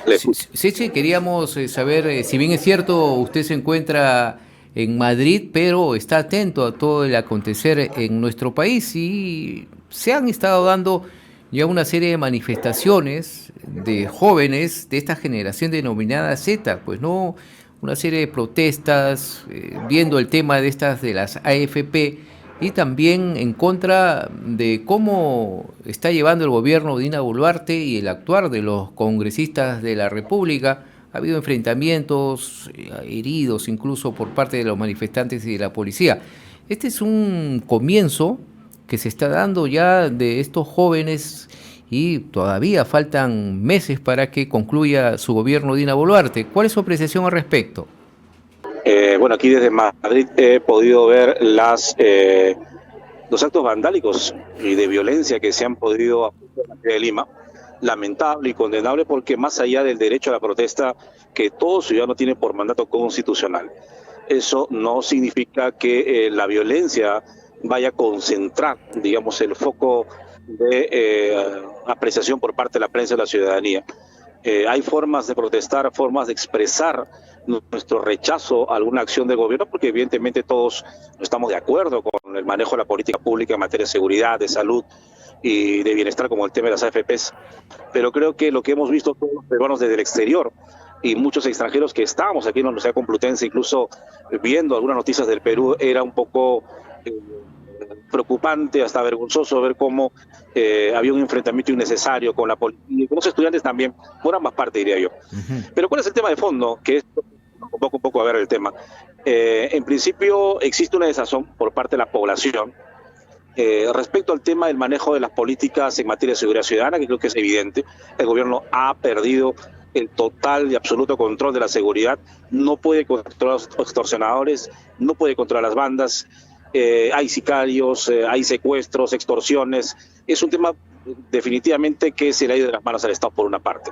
Le Sí, escucho. sí, sí, queríamos saber, si bien es cierto, usted se encuentra en Madrid, pero está atento a todo el acontecer en nuestro país y se han estado dando ya una serie de manifestaciones de jóvenes de esta generación denominada Z, pues no, una serie de protestas, viendo el tema de estas de las AFP y también en contra de cómo está llevando el gobierno de Dina Boluarte y el actuar de los congresistas de la República. Ha habido enfrentamientos, heridos incluso por parte de los manifestantes y de la policía. Este es un comienzo que se está dando ya de estos jóvenes y todavía faltan meses para que concluya su gobierno Dina Boluarte. ¿Cuál es su apreciación al respecto? Bueno, aquí desde Madrid he podido ver los actos vandálicos y de violencia que se han podido aplicar en la ciudad de Lima. Lamentable y condenable porque más allá del derecho a la protesta que todo ciudadano tiene por mandato constitucional, eso no significa que la violencia vaya a concentrar, digamos, el foco de apreciación por parte de la prensa y de la ciudadanía. Hay formas de protestar, formas de expresar nuestro rechazo a alguna acción del gobierno, porque evidentemente todos no estamos de acuerdo con el manejo de la política pública en materia de seguridad, de salud y de bienestar, como el tema de las AFPs. Pero creo que lo que hemos visto todos los peruanos desde el exterior y muchos extranjeros que estábamos aquí en la Universidad Complutense, incluso viendo algunas noticias del Perú, era un poco preocupante, hasta vergonzoso ver cómo había un enfrentamiento innecesario con la policía y con los estudiantes también, por ambas partes diría yo. Uh -huh. Pero ¿cuál es el tema de fondo? Que es un poco a ver el tema. En principio existe una desazón por parte de la población respecto al tema del manejo de las políticas en materia de seguridad ciudadana, que creo que es evidente. El gobierno ha perdido el total y absoluto control de la seguridad, no puede controlar a los extorsionadores, no puede controlar las bandas, hay sicarios, hay secuestros, extorsiones. Es un tema definitivamente que se le ha ido de las manos al Estado por una parte.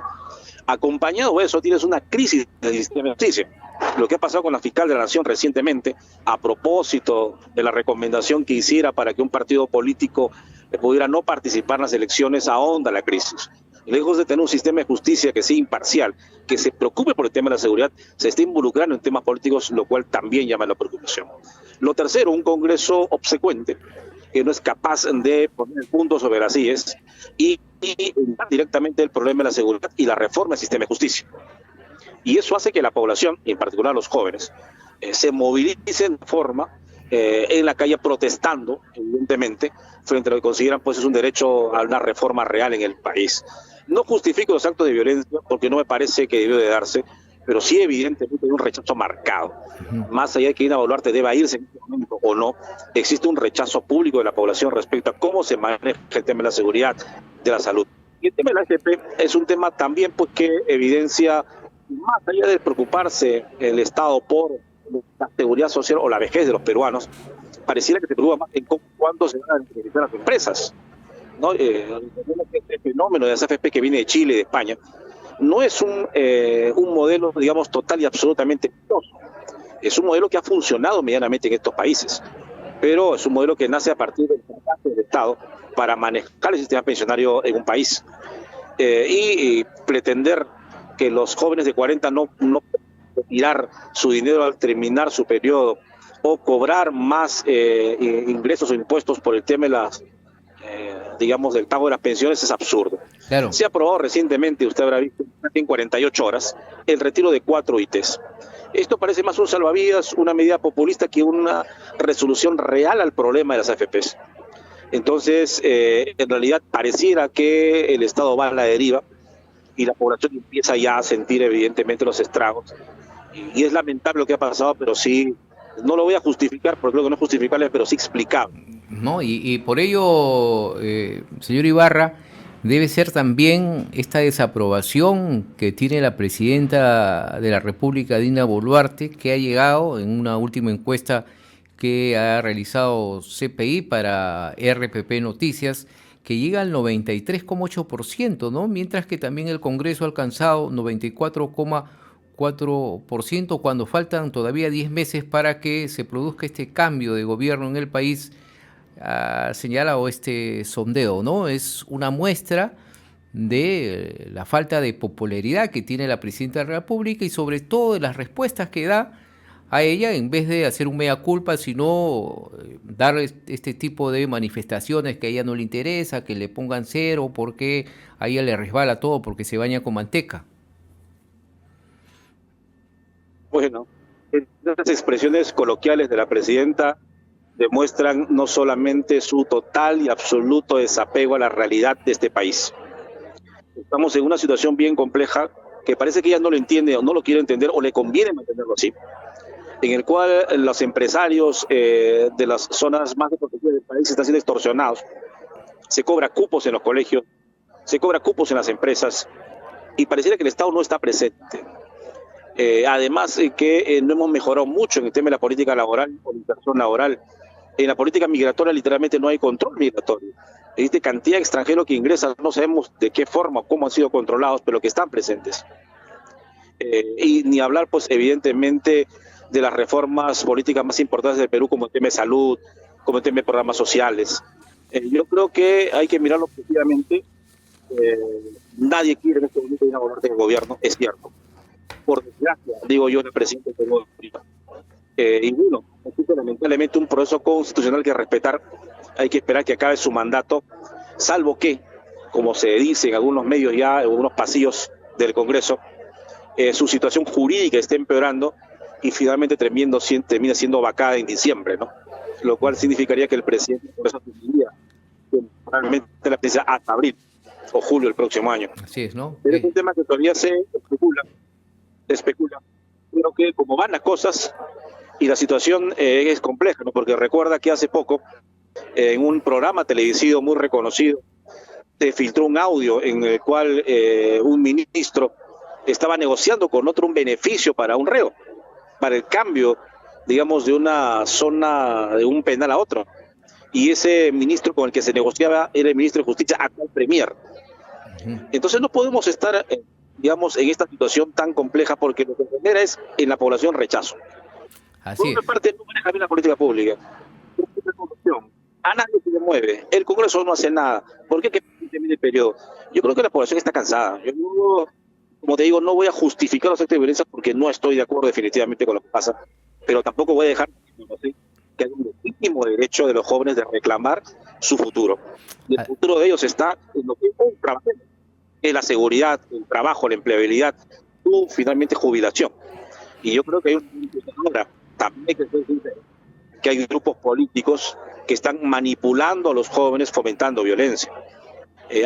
Acompañado de eso tienes una crisis del sistema de justicia. Lo que ha pasado con la fiscal de la Nación recientemente, a propósito de la recomendación que hiciera para que un partido político pudiera no participar en las elecciones, ahonda la crisis. Lejos de tener un sistema de justicia que sea imparcial, que se preocupe por el tema de la seguridad, se está involucrando en temas políticos, lo cual también llama a la preocupación. Lo tercero, un Congreso obsecuente, que no es capaz de poner el punto sobre las IES y directamente el problema de la seguridad y la reforma del sistema de justicia. Y eso hace que la población, y en particular los jóvenes, se movilicen de forma en la calle protestando, evidentemente, frente a lo que consideran pues es un derecho a una reforma real en el país. No justifico los actos de violencia porque no me parece que debió de darse, pero sí evidentemente hay un rechazo marcado. Uh -huh. Más allá de que Dina Boluarte deba irse en este momento o no, existe un rechazo público de la población respecto a cómo se maneja el tema de la seguridad, de la salud. Y el tema de la AFP es un tema también pues, que evidencia, más allá de preocuparse el Estado por la seguridad social o la vejez de los peruanos, pareciera que se preocupa más en cuándo se van a beneficiar las empresas, ¿no? Este fenómeno de las AFP que viene de Chile y de España no es un modelo, digamos, total y absolutamente exitoso. Es un modelo que ha funcionado medianamente en estos países, pero es un modelo que nace a partir del fracaso del Estado para manejar el sistema pensionario en un país y pretender que los jóvenes de 40 no retirar su dinero al terminar su periodo o cobrar más ingresos o impuestos por el tema de las digamos, del pago de las pensiones es absurdo. Claro. Se ha aprobado recientemente, usted habrá visto, en 48 horas, el retiro de 4 ITs. Esto parece más un salvavidas, una medida populista que una resolución real al problema de las AFPs. Entonces, en realidad pareciera que el Estado va a la deriva y la población empieza ya a sentir evidentemente los estragos. Y es lamentable lo que ha pasado, pero sí, no lo voy a justificar porque creo que no es justificable, pero sí explicable. ¿No? Y por ello, señor Ibarra, debe ser también esta desaprobación que tiene la presidenta de la República, Dina Boluarte, que ha llegado en una última encuesta que ha realizado CPI para RPP Noticias, que llega al 93,8%, ¿no? Mientras que también el Congreso ha alcanzado 94,4%, cuando faltan todavía 10 meses para que se produzca este cambio de gobierno en el país. Ha señalado este sondeo, ¿no? Es una muestra de la falta de popularidad que tiene la presidenta de la República y sobre todo de las respuestas que da a ella, en vez de hacer un mea culpa, sino dar este tipo de manifestaciones que a ella no le interesa, que le pongan cero, porque a ella le resbala todo, porque se baña con manteca. Bueno, estas expresiones coloquiales de la presidenta demuestran no solamente su total y absoluto desapego a la realidad de este país. Estamos en una situación bien compleja que parece que ella no lo entiende o no lo quiere entender o le conviene mantenerlo así, en el cual los empresarios de las zonas más desprotegidas del país están siendo extorsionados. Se cobra cupos en los colegios, se cobra cupos en las empresas y pareciera que el Estado no está presente. Además que no hemos mejorado mucho en el tema de la política laboral o la inversión laboral. En la política migratoria literalmente no hay control migratorio. Existe cantidad de extranjeros que ingresan, no sabemos de qué forma o cómo han sido controlados, pero que están presentes. Y ni hablar, pues, evidentemente, de las reformas políticas más importantes del Perú, como el tema de salud, como el tema de programas sociales. Yo creo que hay que mirarlo objetivamente. Nadie quiere en este momento una voluntad del gobierno, es cierto. Por desgracia, digo yo, el presidente tengo y bueno, existe lamentablemente un proceso constitucional que respetar. Hay que esperar que acabe su mandato, salvo que, como se dice en algunos medios ya, en algunos pasillos del Congreso, su situación jurídica esté empeorando y finalmente termina siendo vacada en diciembre, ¿no? Lo cual significaría que el presidente del Congreso tendría temporalmente la presidencia hasta abril o julio del próximo año. Así es, ¿no? Pero es un tema que todavía se especula. Creo que como van las cosas y la situación es compleja, ¿no? Porque recuerda que hace poco en un programa televisivo muy reconocido se filtró un audio en el cual un ministro estaba negociando con otro un beneficio para un reo, para el cambio, digamos, de una zona, de un penal a otro. Y ese ministro con el que se negociaba era el ministro de Justicia, actual premier. Entonces no podemos estar, digamos, en esta situación tan compleja, porque lo que genera es en la población rechazo. Por otra parte, no maneja bien la política pública. A nadie se le mueve. El Congreso no hace nada. ¿Por qué que termine el periodo? Yo creo que la población está cansada. Yo no, como te digo, no voy a justificar los actos de violencia porque no estoy de acuerdo definitivamente con lo que pasa, pero tampoco voy a dejar que hay un legítimo derecho de los jóvenes de reclamar su futuro. Y el futuro de ellos está en lo que hoy trabajemos, en la seguridad, el trabajo, la empleabilidad, su finalmente jubilación. Y yo creo que hay una también que hay grupos políticos que están manipulando a los jóvenes, fomentando violencia.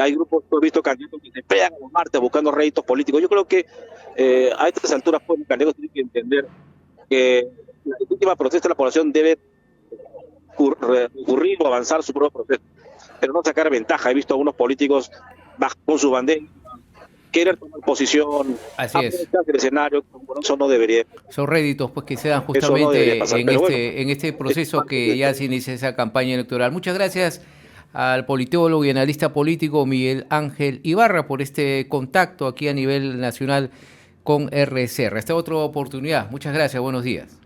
Hay grupos, he visto candidatos que se pegan a los martes buscando réditos políticos. Yo creo que a estas alturas los candidatos tienen que entender que la legítima protesta de la población debe recurrir o avanzar su propio proceso, pero no sacar ventaja. He visto a algunos políticos bajo con su bandera querer tomar posición, así es. El escenario, eso no debería. Son réditos pues que se dan justamente pasar, en este proceso que ya se inicia esa campaña electoral. Muchas gracias al politólogo y analista político Miguel Ángel Ibarra por este contacto aquí a nivel nacional con RCR. Hasta otra oportunidad. Muchas gracias, buenos días.